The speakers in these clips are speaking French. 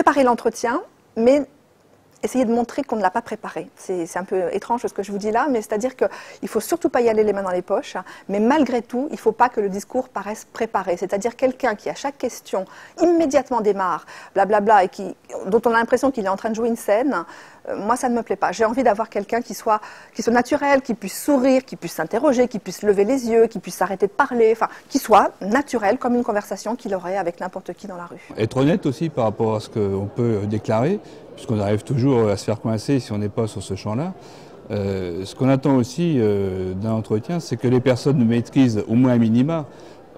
préparer l'entretien, mais essayer de montrer qu'on ne l'a pas préparé. C'est un peu étrange ce que je vous dis là, mais c'est-à-dire qu'il ne faut surtout pas y aller les mains dans les poches, mais malgré tout, il ne faut pas que le discours paraisse préparé. C'est-à-dire quelqu'un qui, à chaque question, immédiatement démarre, blablabla, et dont on a l'impression qu'il est en train de jouer une scène, moi, ça ne me plaît pas. J'ai envie d'avoir quelqu'un qui soit naturel, qui puisse sourire, qui puisse s'interroger, qui puisse lever les yeux, qui puisse s'arrêter de parler, enfin, qui soit naturel, comme une conversation qu'il aurait avec n'importe qui dans la rue. Être honnête aussi par rapport à ce qu'on peut déclarer, puisqu'on arrive toujours à se faire coincer si on n'est pas sur ce champ-là. Ce qu'on attend aussi d'un entretien, c'est que les personnes maîtrisent au moins un minima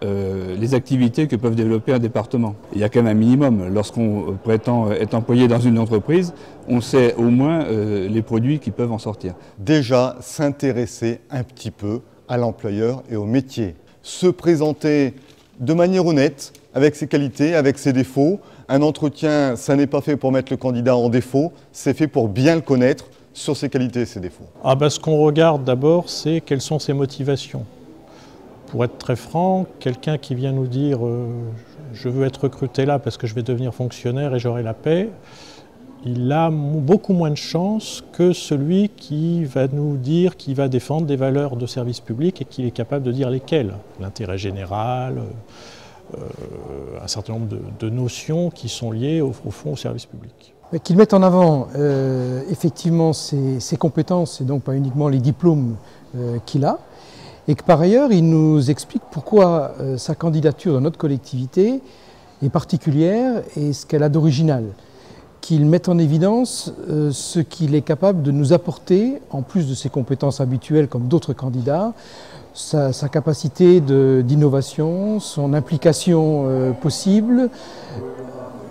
les activités que peuvent développer un département. Il y a quand même un minimum. Lorsqu'on prétend être employé dans une entreprise, on sait au moins les produits qui peuvent en sortir. Déjà, s'intéresser un petit peu à l'employeur et au métier. Se présenter de manière honnête, avec ses qualités, avec ses défauts. Un entretien, ça n'est pas fait pour mettre le candidat en défaut, c'est fait pour bien le connaître sur ses qualités et ses défauts. Ce qu'on regarde d'abord, c'est quelles sont ses motivations. Pour être très franc, quelqu'un qui vient nous dire je veux être recruté là parce que je vais devenir fonctionnaire et j'aurai la paix, il a beaucoup moins de chances que celui qui va nous dire qu'il va défendre des valeurs de service public et qu'il est capable de dire lesquelles. L'intérêt général, un certain nombre de notions qui sont liées au fond au service public. Qu'il mette en avant effectivement ses compétences et donc pas uniquement les diplômes qu'il a, et que par ailleurs il nous explique pourquoi sa candidature dans notre collectivité est particulière et ce qu'elle a d'original. Qu'il mette en évidence ce qu'il est capable de nous apporter, en plus de ses compétences habituelles comme d'autres candidats, sa capacité d'innovation, son implication possible.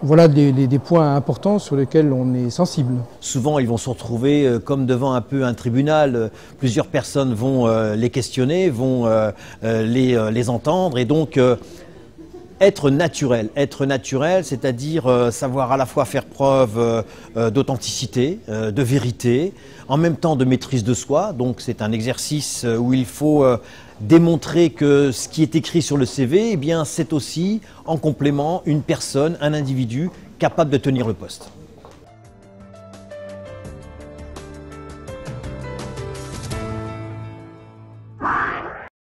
Voilà des points importants sur lesquels on est sensible. Souvent, ils vont se retrouver comme devant un peu un tribunal. Plusieurs personnes vont les questionner, vont les entendre. Et donc, être naturel, c'est-à-dire savoir à la fois faire preuve d'authenticité, de vérité, en même temps de maîtrise de soi. Donc, c'est un exercice où il faut démontrer que ce qui est écrit sur le CV, eh bien, c'est aussi, en complément, une personne, un individu capable de tenir le poste.